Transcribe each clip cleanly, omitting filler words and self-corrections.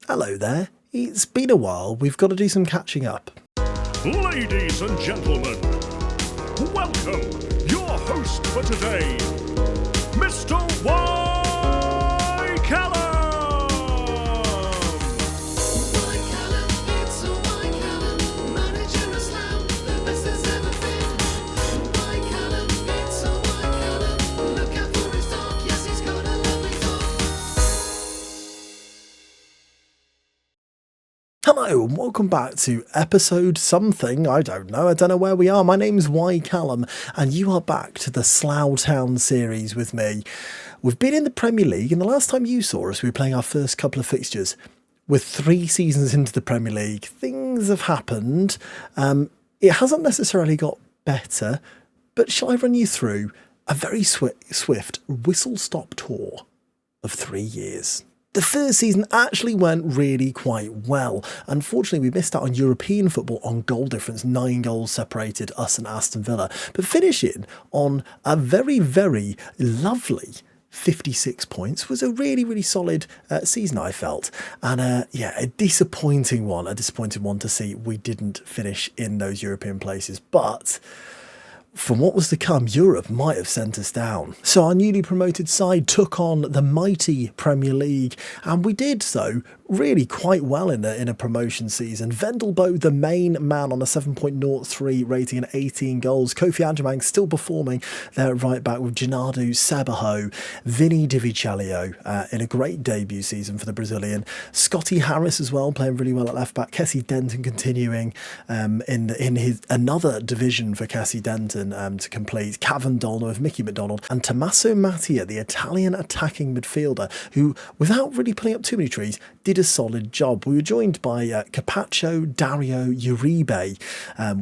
Hello there. It's been a while. We've got to do some catching up. Ladies and gentlemen, welcome your host for today, Mr. Y. Callum. Hello and welcome back to episode something, I don't know where we are. My name's Y. Callum and you are back to the Slough Town series with me. We've been in the Premier League and the last time you saw us we were playing our first couple of fixtures. We're 3 seasons into the Premier League. Things have happened. It hasn't necessarily got better, but shall I run you through a very swift whistle-stop tour of 3 years? The first season actually went really quite well. Unfortunately, we missed out on European football on goal difference. 9 goals separated us and Aston Villa. But finishing on a very, very lovely 56 points was a really, really solid season, I felt. And a disappointing one to see we didn't finish in those European places. But from what was to come, Europe might have sent us down. So our newly promoted side took on the mighty Premier League, and we did so really quite well in a promotion season. Vendelbo, the main man, on a 7.03 rating and 18 goals. Kofi Anjamang still performing there at right back with Gennaro Sabaho. Vinny Di Vicello in a great debut season for the Brazilian. Scotty Harris as well, playing really well at left back. Kessie Denton continuing in his another division for Kessie Denton to complete. Cavan Dolno of Mickey McDonald and Tommaso Mattia, the Italian attacking midfielder, who, without really pulling up too many trees, did a solid job. We were joined by Capaccio, Dario, Uribe,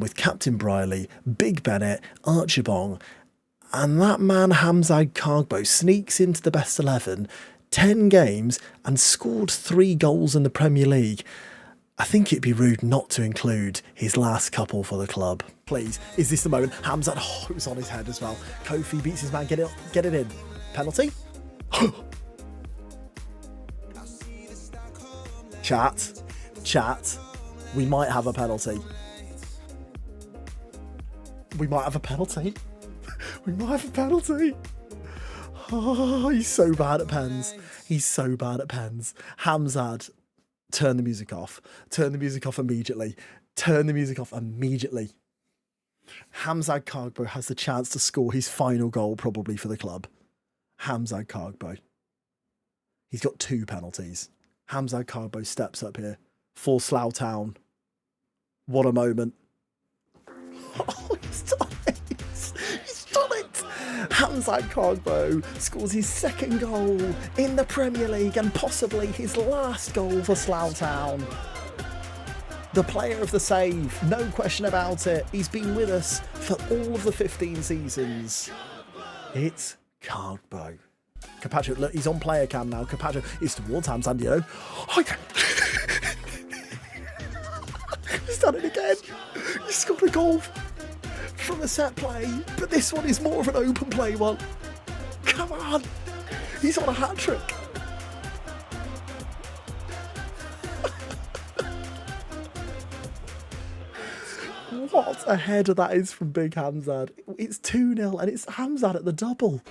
with Captain Briley, Big Bennett, Archibong, and that man Hamzad Kargbo sneaks into the best 11, 10 games, and scored 3 goals in the Premier League. I think it'd be rude not to include his last couple for the club. Please, is this the moment? Hamzat, it was on his head as well. Kofi beats his man, get it in. Penalty? Chat, we might have a penalty. We might have a penalty. Oh, he's so bad at pens. Hamzad, turn the music off immediately. Hamzad Kargbo has the chance to score his final goal probably for the club. Hamzad Kargbo. He's got 2 penalties. Hamzad Kargbo steps up here for Slough Town. What a moment. Oh, he's done it. Hamzad Kargbo scores his 2nd goal in the Premier League and possibly his last goal for Slough Town. The player of the save, no question about it. He's been with us for all of the 15 seasons. It's Kargbo. Capaccio, look, he's on player cam now. Capaccio is towards Hamzad, you know. He's done it again. He's scored a goal from a set play, but this one is more of an open play one. Come on. He's on a hat-trick. What a header that is from Big Hamzad. It's 2-0 and it's Hamzad at the double.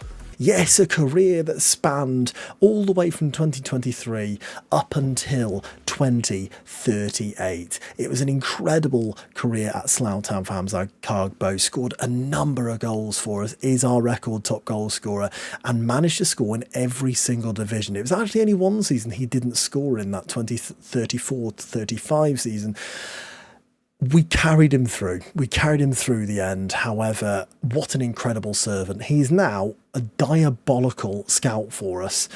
Yes, a career that spanned all the way from 2023 up until 2038. It was an incredible career at Slough Town for Hamzad Kargbo. Scored a number of goals for us, is our record top goal scorer, and managed to score in every single division. It was actually only one season he didn't score in, that 2034-35 season. We carried him through the end. However, what an incredible servant. He's now a diabolical scout for us.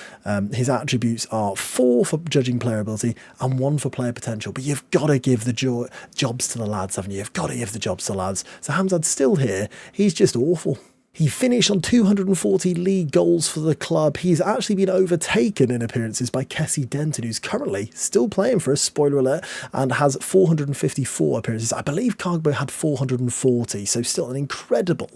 His attributes are 4 for judging player ability and 1 for player potential. But you've got to give the jobs to the lads, haven't you? You've got to give the jobs to the lads. So Hamzad's still here. He's just awful. He finished on 240 league goals for the club. He's actually been overtaken in appearances by Kessie Denton, who's currently still playing for us, spoiler alert, and has 454 appearances. I believe Cargbo had 440, so still an incredible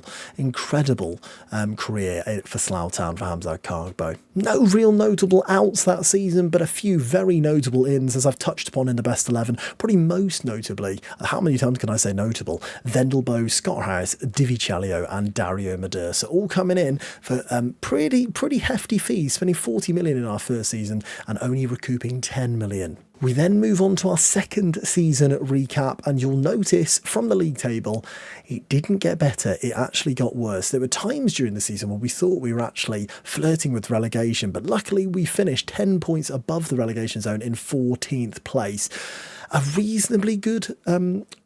career for Slough Town for Hamza Cargbo. No real notable outs that season, but a few very notable ins, as I've touched upon in the best 11. Probably most notably, how many times can I say notable? Vendelbo, Scott Harris, Divi Chalio and Dario Medursa all coming in for pretty hefty fees, spending 40 million in our first season and only recouping 10 million. We then move on to our second season recap, and you'll notice from the league table, it didn't get better, it actually got worse. There were times during the season where we thought we were actually flirting with relegation, but luckily we finished 10 points above the relegation zone in 14th place. A reasonably good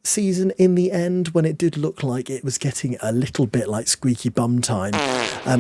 season in the end, when it did look like it was getting a little bit like squeaky bum time.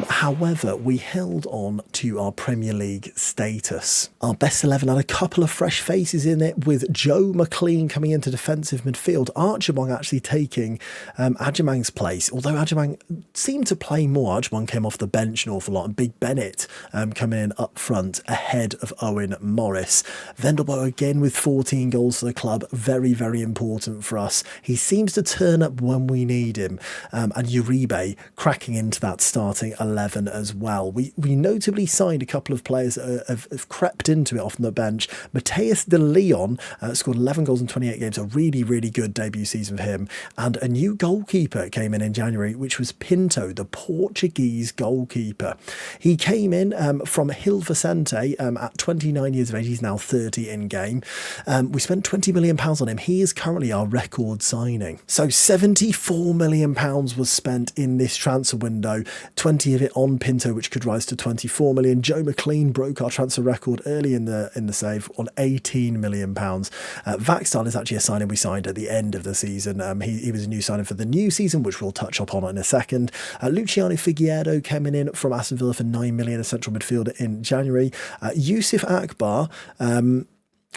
However, we held on to our Premier League status. Our best 11 had a couple of fresh faces in it, with Joe McLean coming into defensive midfield, Archibong actually taking Ajamang's place, although Ajamang seemed to play more. Archibong came off the bench an awful lot, and Big Bennett coming in up front ahead of Owen Morris. Vendelbo again with 14 goals for the club, very important for us. He seems to turn up when we need him, and Uribe cracking into that starting 11 as well. We notably signed a couple of players that have crept into it off the bench. Mateus de Leon scored 11 goals in 28 games, a really good debut season for him, and a new goalkeeper came in January, which was Pinto, the Portuguese goalkeeper. He came in from Gil Vicente at 29 years of age. He's now 30 in game. We spent £20 million on him. He is currently our record signing. So £74 million was spent in this transfer window, 20 of it on Pinto, which could rise to 24 million. Joe McLean broke our transfer record early in the save on £18 million. Vaxdal is actually a signing we signed at the end of the season. He was a new signing for the new season, which we'll touch upon in a second. Luciano Figueiredo coming in from Aston Villa for 9 million, a central midfielder in January. Yusuf Akbar,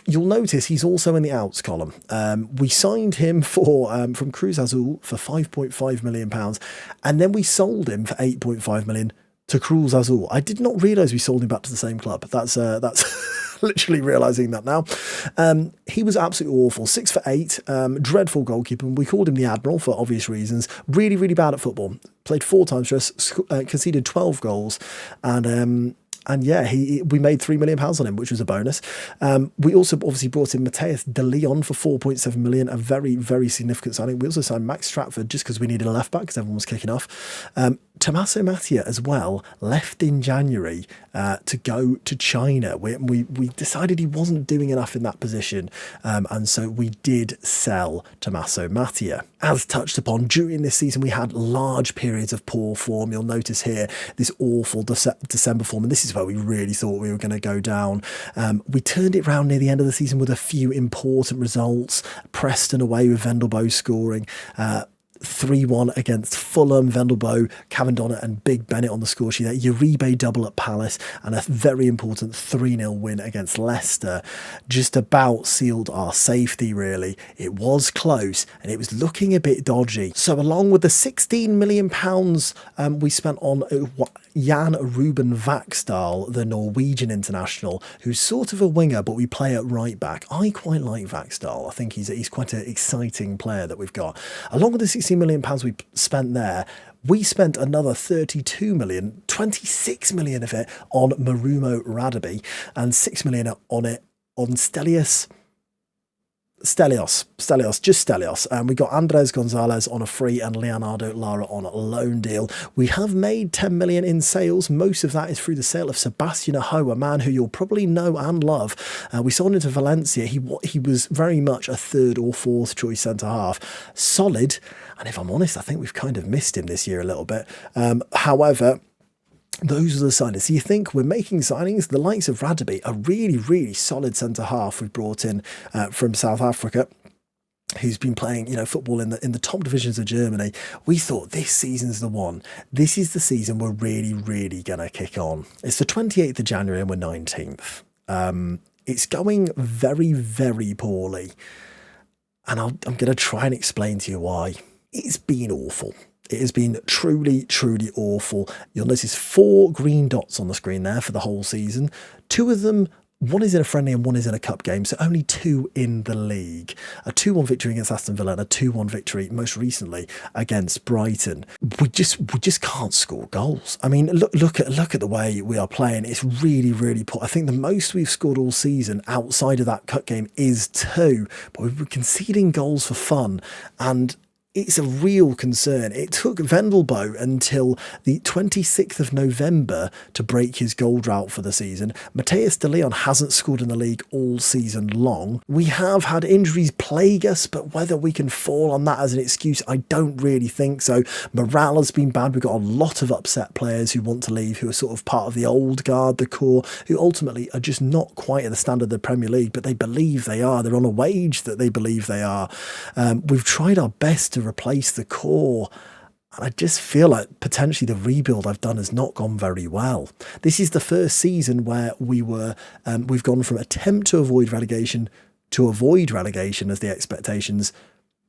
you'll notice he's also in the outs column. We signed him from Cruz Azul for £5.5 million, and then we sold him for £8.5 million to Cruz Azul. I did not realise we sold him back to the same club. That's literally realising that now. He was absolutely awful. 6 for 8, dreadful goalkeeper. We called him the Admiral for obvious reasons. Really bad at football. Played 4 times for us, conceded 12 goals, and yeah, we made £3 million on him, which was a bonus. We also obviously brought in Mateus de Leon for 4.7 million, a very significant signing. We also signed Max Stratford just because we needed a left back because everyone was kicking off. Tommaso Mattia as well left in January to go to China. We decided he wasn't doing enough in that position, and so we did sell Tommaso Mattia. As touched upon, during this season we had large periods of poor form. You'll notice here this awful December form, and this is where we really thought we were going to go down. We turned it around near the end of the season with a few important results. Preston away with Vendelbo scoring. 3-1 against Fulham, Vendelbo, Cavendona and Big Bennett on the score sheet there. Uribe double at Palace, and a very important 3-0 win against Leicester. Just about sealed our safety, really. It was close and it was looking a bit dodgy. So along with the £16 million we spent on Jan Ruben Vaxdal, the Norwegian international, who's sort of a winger, but we play at right back. I quite like Vaxdal. I think he's quite an exciting player that we've got. Along with the £16 million we spent there, we spent another 32 million, 26 million of it on Marumo Radaby, and 6 million on Stelios, and we got Andres Gonzalez on a free and Leonardo Lara on a loan deal. We have made 10 million in sales. Most of that is through the sale of Sebastian Aho, a man who you'll probably know and love. We sold him to Valencia. He was very much a third or fourth choice centre half. Solid, and if I'm honest, I think we've kind of missed him this year a little bit. However, those are the signings. So you think we're making signings? The likes of Radaby, a really solid centre half we've brought in from South Africa, who's been playing, football in the top divisions of Germany. We thought this season's the one. This is the season we're really gonna kick on. It's the 28th of January and we're 19th. It's going very poorly, and I'm gonna try and explain to you why. It's been awful. It has been truly, truly awful. You'll notice 4 green dots on the screen there for the whole season. 2 of them, one is in a friendly and one is in a cup game, so only 2 in the league. A 2-1 victory against Aston Villa and a 2-1 victory most recently against Brighton. We just can't score goals. I mean, look at the way we are playing. It's really, really poor. I think the most we've scored all season outside of that cup game is 2, but we've been conceding goals for fun, and it's a real concern. It took Vendelbo until the 26th of November to break his goal drought for the season. Mateus de Leon hasn't scored in the league all season long. We have had injuries plague us, but whether we can fall on that as an excuse, I don't really think so. Morale has been bad. We've got a lot of upset players who want to leave, who are sort of part of the old guard, the core, who ultimately are just not quite at the standard of the Premier League, but they believe they are. They're on a wage that they believe they are. We've tried our best to replace the core, and I just feel like potentially the rebuild I've done has not gone very well. This is the first season where we've gone from attempt to avoid relegation to avoid relegation as the expectations.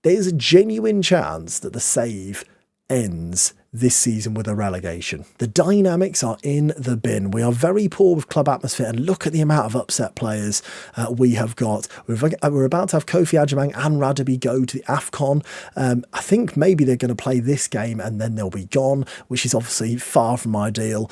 There's a genuine chance that the save ends this season with a relegation. The dynamics are in the bin. We are very poor with club atmosphere, and look at the amount of upset players we have got. We're about to have Kofi Ajamang and Radaby go to the AFCON. I think maybe they're going to play this game and then they'll be gone, which is obviously far from ideal.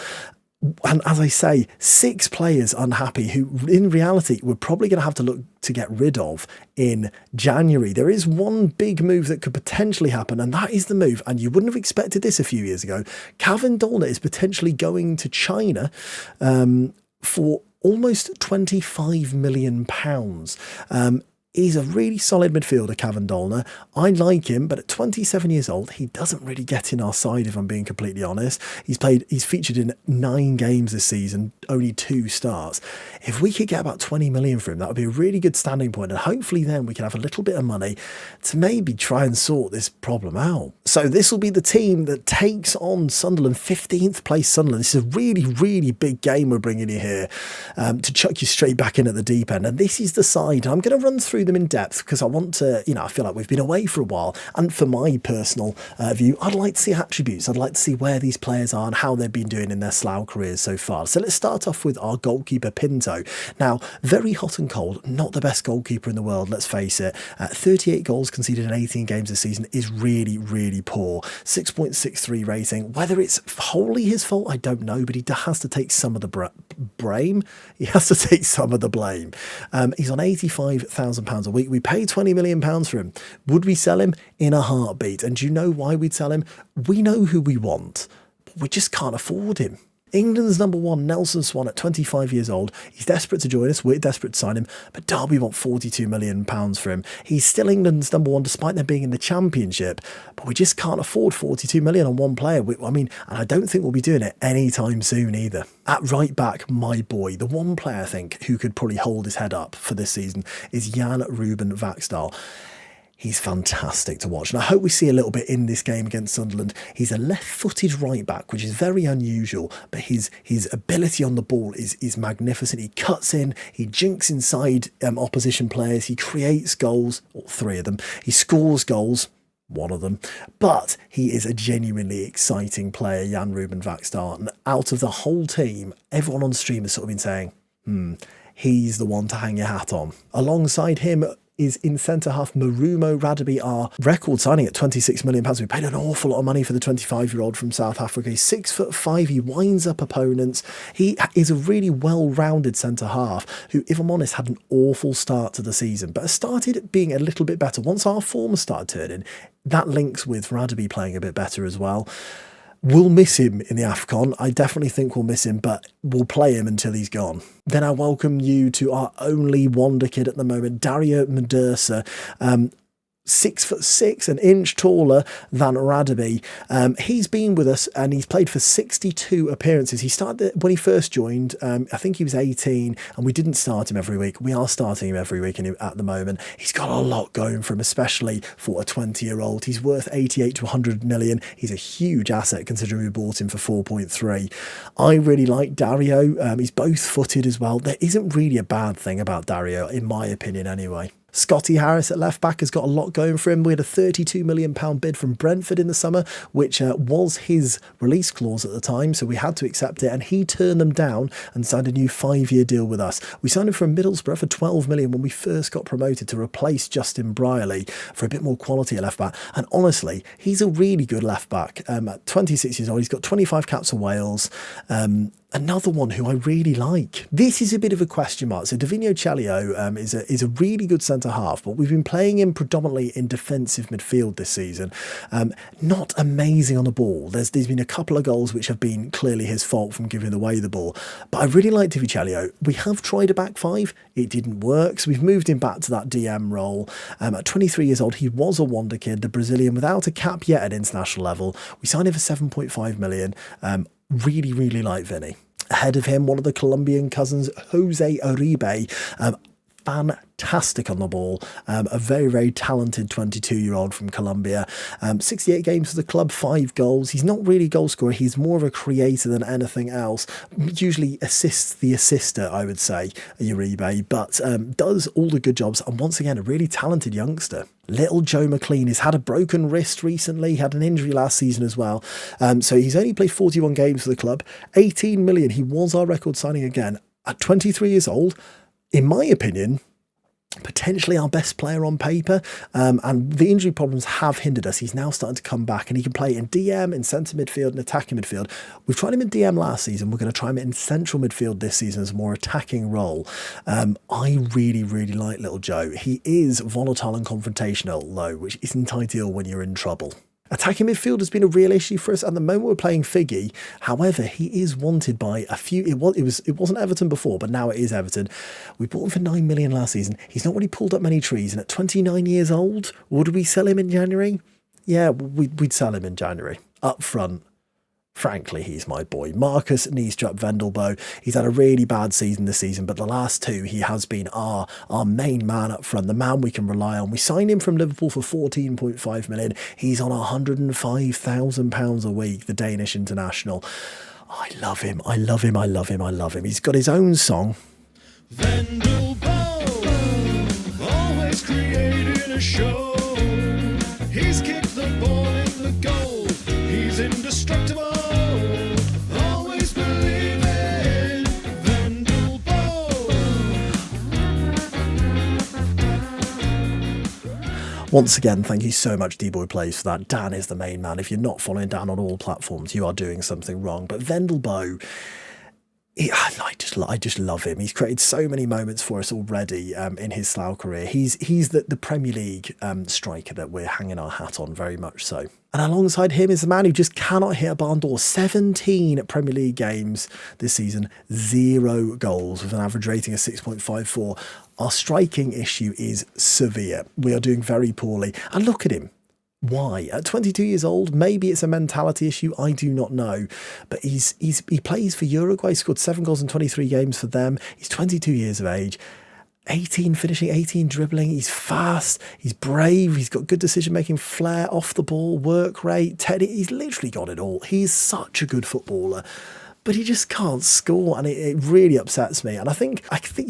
And as I say, 6 players unhappy who in reality we're probably going to have to look to get rid of in January. There is one big move that could potentially happen, and that is the move, and you wouldn't have expected this a few years ago. Calvin Dolner is potentially going to China for almost £25 million. He's a really solid midfielder, Calvin Dolner. I like him, but at 27 years old, he doesn't really get in our side, if I'm being completely honest. He's featured in 9 games this season, only 2 starts. If we could get about 20 million for him, that would be a really good standing point, and hopefully then we can have a little bit of money to maybe try and sort this problem out. So this will be the team that takes on Sunderland, 15th place Sunderland. This is a really, really big game we're bringing you here to chuck you straight back in at the deep end. And this is the side. I'm going to run through them in depth because I want to, I feel like we've been away for a while, and for my personal view, I'd like to see attributes. I'd like to see where these players are and how they've been doing in their Slough careers so far. So let's start off with our goalkeeper Pinto. Now, very hot and cold, not the best goalkeeper in the world, let's face it. 38 goals conceded in 18 games this season is really, really poor. 6.63 rating. Whether it's wholly his fault, I don't know, but he has to take some of the blame. He has to take some of the blame. He's on £85,000 a week. We paid £20 million for him. Would we sell him? In a heartbeat. And do you know why we'd sell him? We know who we want, but we just can't afford him. England's number 1, Nelson Swan, at 25 years old. He's desperate to join us. We're desperate to sign him. But Derby want £42 million for him. He's still England's number 1 despite them being in the Championship. But we just can't afford £42 million on one player. And I don't think we'll be doing it anytime soon either. At right back, my boy, the one player I think who could probably hold his head up for this season is Jan Ruben Vaxdal. He's fantastic to watch, and I hope we see a little bit in this game against Sunderland. He's a left-footed right back, which is very unusual, but his ability on the ball is magnificent. He cuts in, he jinks inside opposition players, he creates goals, or 3 of them, he scores goals, 1 of them, but he is a genuinely exciting player, Jan Ruben Vaxdal, and out of the whole team, everyone on stream has sort of been saying, he's the one to hang your hat on. Alongside him is in centre-half Marumo Radaby, our record signing at £26 million. We paid an awful lot of money for the 25-year-old from South Africa. He's 6'5", he winds up opponents. He is a really well-rounded centre-half who, if I'm honest, had an awful start to the season, but has started being a little bit better. Once our form started turning, that links with Radaby playing a bit better as well. We'll miss him in the AFCON. I definitely think we'll miss him, but we'll play him until he's gone. Then I welcome you to our only wonder kid at the moment, Dario Madersa. 6'6", an inch taller than Radaby. He's been with us and he's played for 62 appearances. He started when he first joined. I think he was 18, and we didn't start him every week. We are starting him every week at the moment. He's got a lot going for him, especially for a 20-year-old. He's worth 88 to 100 million. He's a huge asset considering we bought him for 4.3. I really like Dario. He's both footed as well. There isn't really a bad thing about Dario, in my opinion anyway. Scotty Harris at left back has got a lot going for him. We had a £32 million bid from Brentford in the summer, which was his release clause at the time, so we had to accept it, and he turned them down and signed a new 5-year deal with us. We signed him from Middlesbrough for £12 million when we first got promoted to replace Justin Brierley for a bit more quality at left back, and honestly, he's a really good left back. At 26 years old, he's got 25 caps for Wales. Another one who I really like. This is a bit of a question mark. So Davino Cellio is a really good centre-half, but we've been playing him predominantly in defensive midfield this season. Not amazing on the ball. There's been a couple of goals which have been clearly his fault from giving away the ball. But I really like Davino Cellio. We have tried a back five. It didn't work, so we've moved him back to that DM role. At 23 years old, he was a wonder kid, the Brazilian without a cap yet at international level. We signed him for 7.5 million. Really, really like Vinny. Ahead of him, one of the Colombian cousins, Jose Uribe, fantastic on the ball. A very, very talented 22-year-old from Colombia. 68 games for the club, 5 goals. He's not really a goal scorer. He's more of a creator than anything else. Usually assists the assister, I would say, Uribe, but does all the good jobs. And once again, a really talented youngster. Little Joe McLean has had a broken wrist recently. He had an injury last season as well. So he's only played 41 games for the club. 18 million. He was our record signing again. At 23 years old, in my opinion, potentially our best player on paper, and the injury problems have hindered us. He's now starting to come back, and he can play in DM, in centre midfield, and attacking midfield. We've tried him in DM last season. We're going to try him in central midfield this season as a more attacking role. I really, really like little Joe. He is volatile and confrontational, though, which isn't ideal when you're in trouble. Attacking midfield has been a real issue for us. At the moment, we're playing Figgy. However, he is wanted by a few. It wasn't Everton before, but now it is Everton. We bought him for 9 million last season. He's not really pulled up many trees, and at 29 years old, would we sell him in January? Yeah, we'd sell him in January up front. Frankly, he's my boy. Marcus Niestrup Vendelbo. He's had a really bad season this season, but the last 2, he has been our main man up front, the man we can rely on. We signed him from Liverpool for 14.5 million. He's on £105,000 a week, the Danish international. I love him. I love him. I love him. I love him. He's got his own song. Vendelbo, always creating a show. He's kicked the ball in the goal. He's indestructible. Once again, thank you so much, D-Boy Plays, for that. Dan is the main man. If you're not following Dan on all platforms, you are doing something wrong. But Vendelbo, I just love him. He's created so many moments for us already in his Slough career. He's the Premier League striker that we're hanging our hat on, very much so. And alongside him is the man who just cannot hit a barn door. 17 Premier League games this season, 0 goals with an average rating of 6.54. Our striking issue is severe. We are doing very poorly. And look at him. Why? At 22 years old, maybe it's a mentality issue, I do not know. But he plays for Uruguay, he scored 7 goals in 23 games for them. He's 22 years of age. 18 finishing, 18 dribbling. He's fast, he's brave, he's got good decision-making, flair, off the ball, work rate, he's literally got it all. He's such a good footballer, but he just can't score, and it really upsets me. And I think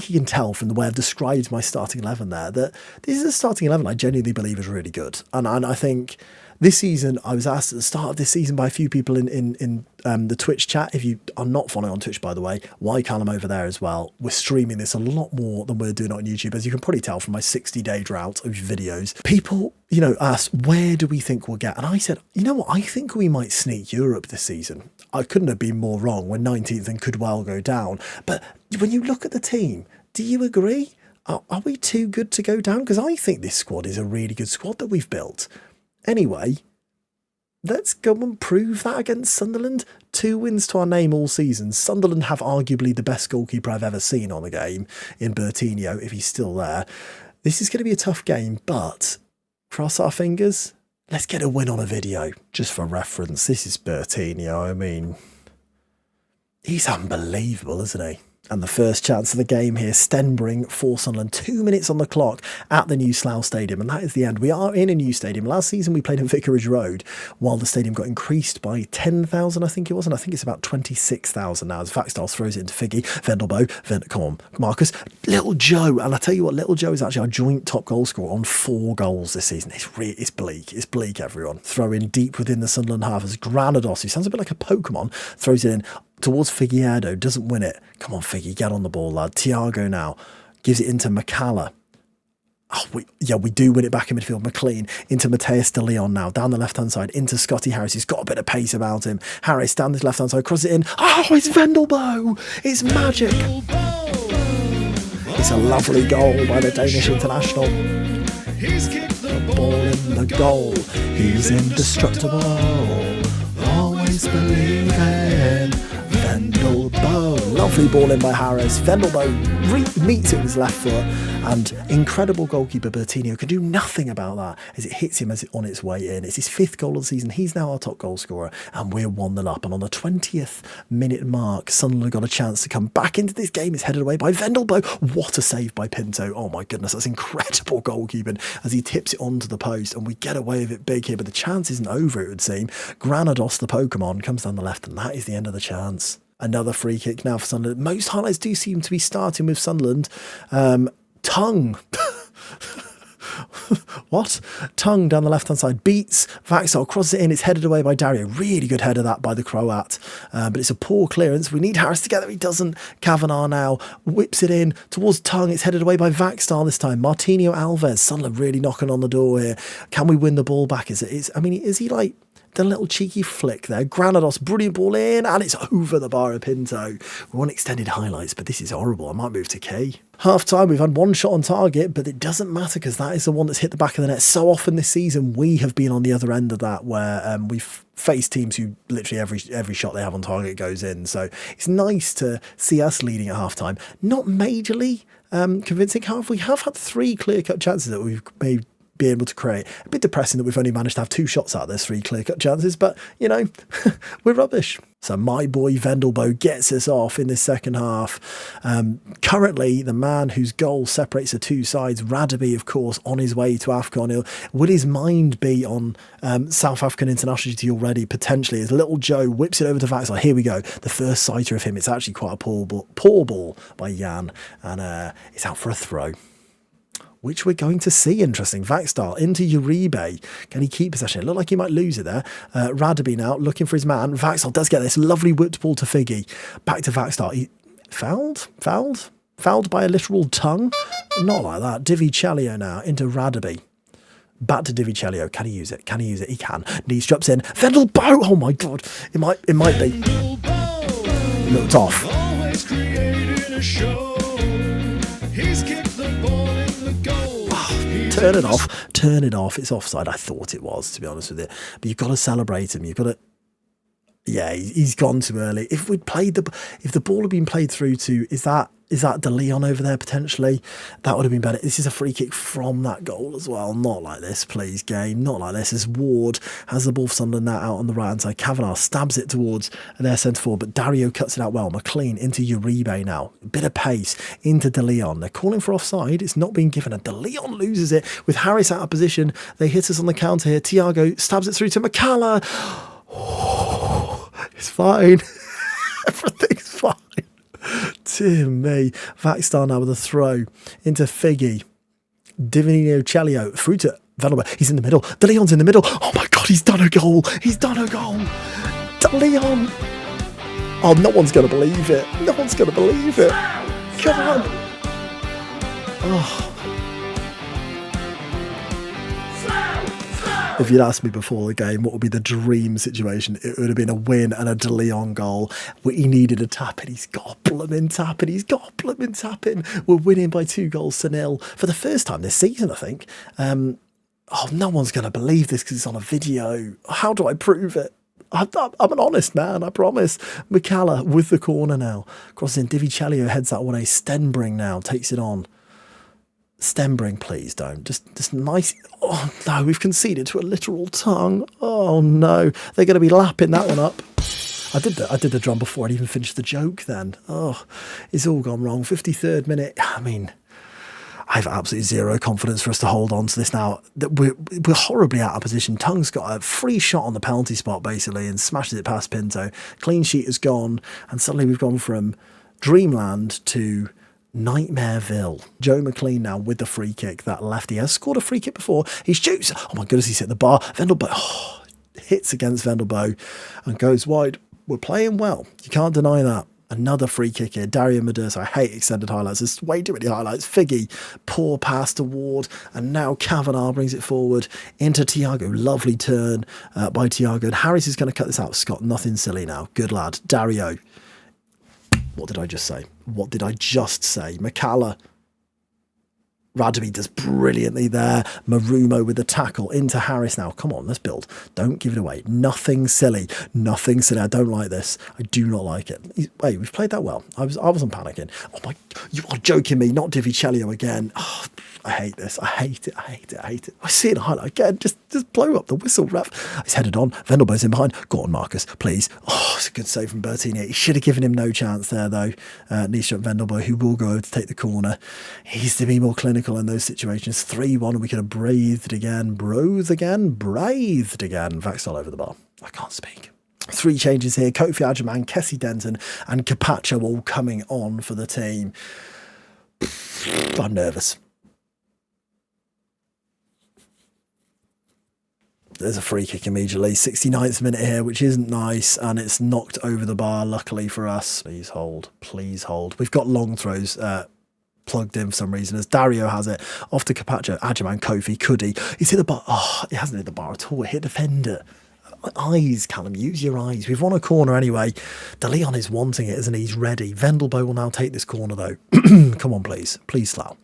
you can tell from the way I've described my starting 11 there that this is a starting 11 I genuinely believe is really good. And I think this season, I was asked at the start of this season by a few people in the Twitch chat. If you are not following on Twitch, by the way, Callum over there as well. We're streaming this a lot more than we're doing on YouTube, as you can probably tell from my 60-day drought of videos. People, asked, where do we think we'll get? And I said, you know what? I think we might sneak Europe this season. I couldn't have been more wrong. We're 19th and could well go down. But when you look at the team, do you agree? Are we too good to go down? Because I think this squad is a really good squad that we've built. Anyway, let's go and prove that against Sunderland. 2 wins to our name all season. Sunderland have arguably the best goalkeeper I've ever seen on a game in Bertinho, if he's still there. This is going to be a tough game, but cross our fingers. Let's get a win on a video. Just for reference, this is Bertinho. I mean, he's unbelievable, isn't he? And the first chance of the game here, Stenbring for Sunderland. 2 minutes on the clock at the new Slough Stadium. And that is the end. We are in a new stadium. Last season we played in Vicarage Road while the stadium got increased by 10,000, I think it was. And I think it's about 26,000 now as Vaxdal throws it into Figgy. Vendelbo. Come on, Marcus. Little Joe. And I tell you what, Little Joe is actually our joint top goal scorer on 4 goals this season. It's bleak. It's bleak, everyone. Throw in deep within the Sunderland half as Granados, who sounds a bit like a Pokemon, throws it in towards Figueiredo, doesn't win it. Come on, Figgy, get on the ball, lad. Thiago now gives it into McCalla. Oh, we do win it back in midfield. McLean into Mateus de Leon now, down the left-hand side, into Scotty Harris. He's got a bit of pace about him. Harris down this left-hand side, crosses it in. Oh, it's Vendelbo! It's magic! It's a lovely goal by the Danish international. The ball in the goal. He's indestructible. Always believing. Vendelbo. Lovely ball in by Harris. Vendelbo meets it with his left foot, and incredible goalkeeper Bertinho can do nothing about that as it hits him as on its way in. It's his 5th goal of the season. He's now our top goal scorer, and we're 1-0 up. And on the 20th minute mark, Sunderland got a chance to come back into this game. It's headed away by Vendelbo. What a save by Pinto. Oh my goodness, that's incredible goalkeeping as he tips it onto the post, and we get away with it big here, but the chance isn't over, it would seem. Granados, the Pokemon, comes down the left, and that is the end of the chance. Another free kick now for Sunderland. Most highlights do seem to be starting with Sunderland. Tongue. What? Tongue down the left-hand side. Beats. Vaxdal crosses it in. It's headed away by Dario. Really good header that by the Croat. But it's a poor clearance. We need Harris together. He doesn't. Kavanagh now whips it in towards Tongue. It's headed away by Vaxdal this time. Martinho Alves. Sunderland really knocking on the door here. Can we win the ball back? Is he like... The little cheeky flick there. Granados, brilliant ball in, and it's over the bar of Pinto. We want extended highlights, but this is horrible. I might move to K. Half time, we've had one shot on target, but it doesn't matter because that is the one that's hit the back of the net. So often this season, we have been on the other end of that where we've faced teams who literally every shot they have on target goes in. So it's nice to see us leading at half time. Not majorly convincing. However, we have had 3 clear-cut chances that we've made. Be able to create. A bit depressing that we've only managed to have 2 shots out of those 3 clear-cut chances, but, you know, we're rubbish. So my boy Vendelbo gets us off in this second half. Currently, the man whose goal separates the 2 sides, Radaby, of course, on his way to AFCON. Will his mind be on South African international duty already, potentially, as Little Joe whips it over to Vaxdal. Here we go. The first sighter of him. It's actually quite a poor ball by Jan, and it's out for a throw, which we're going to see. Interesting. Vaxdal into Uribe. Can he keep possession? It looked like he might lose it there. Radaby now looking for his man. Vaxdal does get this lovely whipped ball to Figgy. Back to Vaxdal. He fouled by a literal tongue. Not like that. Divi Chalio now into Radaby. Back to Divi Chalio. Can he use it? He can. Knees drops in. Vendelbo. Oh my god. It might be. Looked off. Always creating a show. He's kicked the ball in the goal. Turn it off. It's offside. I thought it was, to be honest with you. But you've got to celebrate him. You've got to... Yeah, he's gone too early. If the ball had been played through to... Is that De Leon over there potentially? That would have been better. This is a free kick from that goal as well. Not like this, please, game. Not like this. As Ward has the ball for Sunderland now out on the right hand side. Kavanagh stabs it towards their centre forward, but Dario cuts it out well. McLean into Uribe now. A bit of pace into De Leon. They're calling for offside. It's not being given, and De Leon loses it with Harris out of position. They hit us on the counter here. Thiago stabs it through to McCalla. Oh, it's fine. Everything's fine. Dear me. Vaxdal now with a throw into Figgy. Divinio Chalio through to Vendelbo. He's in the middle. De Leon's in the middle. Oh my god, he's done a goal. De Leon. Oh, no one's going to believe it. Come on. Oh. If you'd asked me before the game what would be the dream situation, it would have been a win and a De Leon goal. He needed a tap in. He's got a blooming tap in. We're winning by 2-0 for the first time this season, I think. No one's going to believe this because it's on a video. How do I prove it? I'm an honest man, I promise. McCalla with the corner now. Crossing in. Divi Chalio heads that one. Stenbring now takes it on. Stenbring, please don't. Just nice. Oh no, we've conceded to a literal tongue. Oh no, they're going to be lapping that one up. I did the drum before I'd even finished the joke then. Oh, it's all gone wrong. 53rd minute. I mean, I have absolutely zero confidence for us to hold on to this now. We're horribly out of position. Tung's got a free shot on the penalty spot, basically, and smashes it past Pinto. Clean sheet is gone, and suddenly we've gone from dreamland to Nightmareville. Joe McLean now with the free kick. That lefty has scored a free kick before. He shoots. Oh my goodness, he's hit the bar. Vendelbo hits against Vendelbo and goes wide. We're playing well. You can't deny that. Another free kick here. Dario Medusa. I hate extended highlights. There's way too many highlights. Figgy, poor pass to Ward. And now Kavanagh brings it forward into Thiago. Lovely turn by Thiago. And Harris is going to cut this out. Scott, nothing silly now. Good lad. Dario. What did I just say? What did I just say? McCalla. Radeby does brilliantly there. Marumo with the tackle into Harris now. Come on, let's build. Don't give it away. Nothing silly. Nothing silly. I don't like this. I do not like it. Wait, we've played that well. I wasn't panicking. Oh my, you are joking me. Not Divicello again. Oh, I hate this. I hate it. I hate it. I hate it. I see it in a highlight again. Just blow up the whistle, ref. He's headed on. Vendelbo's in behind. Go on, Marcus, please. Oh, it's a good save from Bertini. He should have given him no chance there, though. Nisha Vendelbo, who will go over to take the corner. He's to be more clinical in those situations. 3-1, and we could have breathed again. Breathed again. Vax all over the bar. I can't speak. 3 changes here. Kofi Ajaman, Kessie Denton, and Capacho all coming on for the team. I'm nervous. There's a free kick immediately. 69th minute here, which isn't nice, and it's knocked over the bar, luckily for us. Please hold. Please hold. We've got long throws plugged in for some reason, as Dario has it. Off to Capacho. Ajaman, Kofi, could he? He's hit the bar. Oh, he hasn't hit the bar at all. It hit defender. Eyes, Callum. Use your eyes. We've won a corner anyway. De Leon is wanting it, isn't he? He's ready. Vendelbo will now take this corner, though. Come on, please. Please, Slough.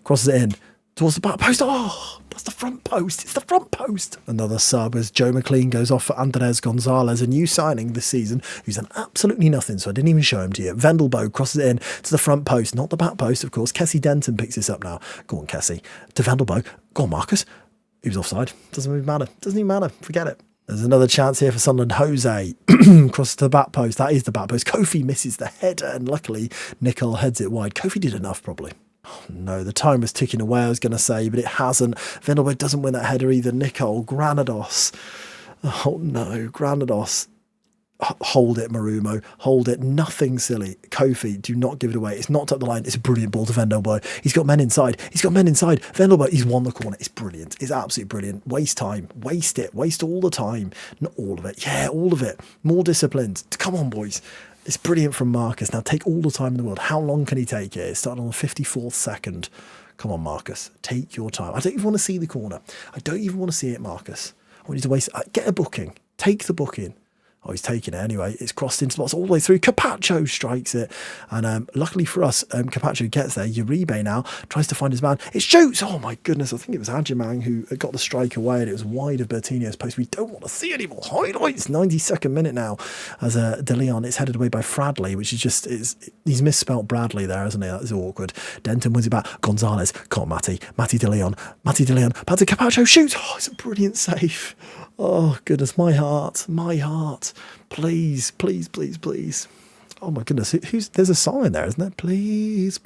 Crosses it in. Towards the back post. Oh, that's the front post. It's the front post. Another sub as Joe McLean goes off for Andres Gonzalez, a new signing this season who's done absolutely nothing, so I didn't even show him to you. Vendelbo crosses it in to the front post, not the back post, of course. Kessie Denton picks this up now. Go on, Kessie. To Vendelbo. Go on, Marcus. He was offside. Doesn't even matter. Doesn't even matter. Forget it. There's another chance here for Sunderland. Jose crosses to the back post. That is the back post. Kofi misses the header, and luckily Nicole heads it wide. Kofi did enough, probably. Oh, no, the time was ticking away, I was going to say, but it hasn't. Vendelbo doesn't win that header either. Nicole, Granados. Oh, no, Granados. Hold it, Marumo. Hold it. Nothing silly. Kofi, do not give it away. It's knocked up the line. It's a brilliant ball to Vendelbo. He's got men inside. Vendelbo, he's won the corner. It's brilliant. It's absolutely brilliant. Waste time. Waste it. Waste all the time. Not all of it. Yeah, all of it. More disciplined. Come on, boys. It's brilliant from Marcus. Now take all the time in the world. How long can he take it? It's starting on the 54th second. Come on, Marcus. Take your time. I don't even want to see the corner. I don't even want to see it, Marcus. I want you to waste. Get a booking. Take the booking. Oh, he's taking it anyway. It's crossed into the box all the way through. Capacho strikes it. And luckily for us, Capacho gets there. Uribe now tries to find his man. It shoots. Oh, my goodness. I think it was Adjamang who got the strike away, and it was wide of Bertinho's post. We don't want to see any more highlights. 92nd minute now as De Leon. It's headed away by Fradley, which is just, he's misspelt Bradley there, hasn't he? That is awkward. Denton wins it back. Gonzalez. Come on, Matty De Leon. Back to Capacho. Shoots. Oh, it's a brilliant save. Oh, goodness, my heart. Please. Oh, my goodness, there's a sign there, isn't there? Please.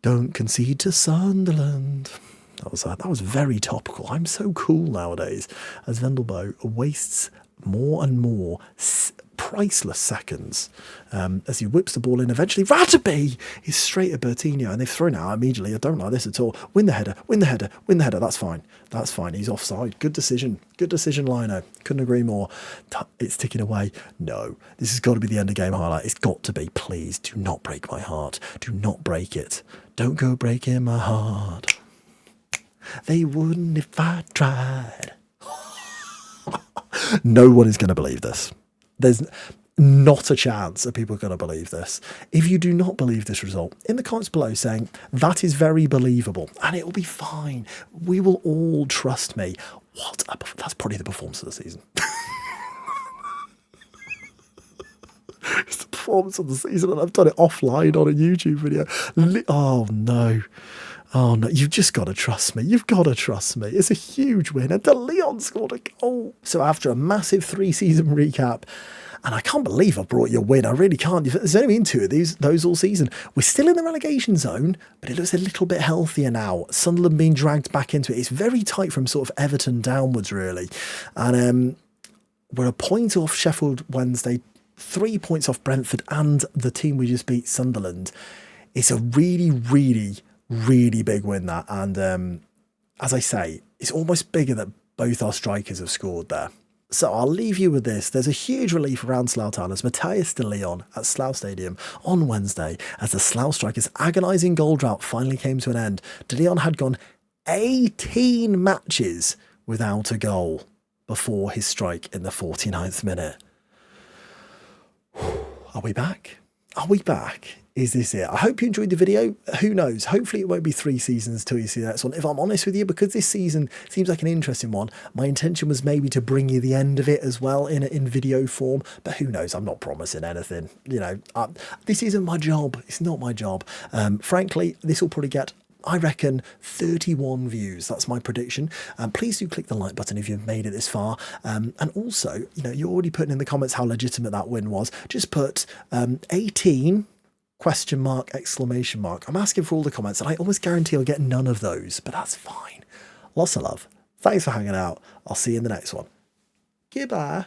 Don't concede to Sunderland. That was very topical. I'm so cool nowadays. As Vendelbo wastes more and more priceless seconds as he whips the ball in. Eventually, Radeby is straight at Bertinho, and they've thrown it out immediately. I don't like this at all. Win the header. That's fine. He's offside. Good decision, Lino. Couldn't agree more. It's ticking away. No, this has got to be the end of game highlight. It's got to be. Please do not break my heart. Do not break it. Don't go breaking my heart. They wouldn't if I tried. No one is going to believe this. There's not a chance that people are going to believe this. If you do not believe this result, in the comments below saying, that is very believable, and it will be fine. We will all trust me. That's probably the performance of the season. It's the performance of the season, and I've done it offline on a YouTube video. Oh, no. Oh no, you've just got to trust me. You've got to trust me. It's a huge win, and De Leon scored a goal. So after a massive 3-season recap, and I can't believe I brought you a win. I really can't. There's only been 2 of those all season. We're still in the relegation zone, but it looks a little bit healthier now. Sunderland being dragged back into it. It's very tight from sort of Everton downwards, really. And we're a point off Sheffield Wednesday, 3 points off Brentford, and the team we just beat, Sunderland. It's a really, really, really big win, that. And as I say, it's almost bigger that both our strikers have scored there. So I'll leave you with this. There's a huge relief around Slough Town as Matthias de Leon at Slough Stadium on Wednesday as the Slough Strikers' agonising goal drought finally came to an end. De Leon had gone 18 matches without a goal before his strike in the 49th minute. Are we back? Are we back? Is this it? I hope you enjoyed the video. Who knows? Hopefully it won't be 3 seasons till you see the next one. If I'm honest with you, because this season seems like an interesting one, my intention was maybe to bring you the end of it as well in video form. But who knows? I'm not promising anything. You know, this isn't my job. It's not my job. Frankly, this will probably get, I reckon, 31 views. That's my prediction. Please do click the like button if you've made it this far. And also, you know, you're already putting in the comments how legitimate that win was. Just put 18... question mark, exclamation mark. I'm asking for all the comments, and I almost guarantee I'll get none of those, but that's fine. Lots of love. Thanks for hanging out. I'll see you in the next one. Goodbye.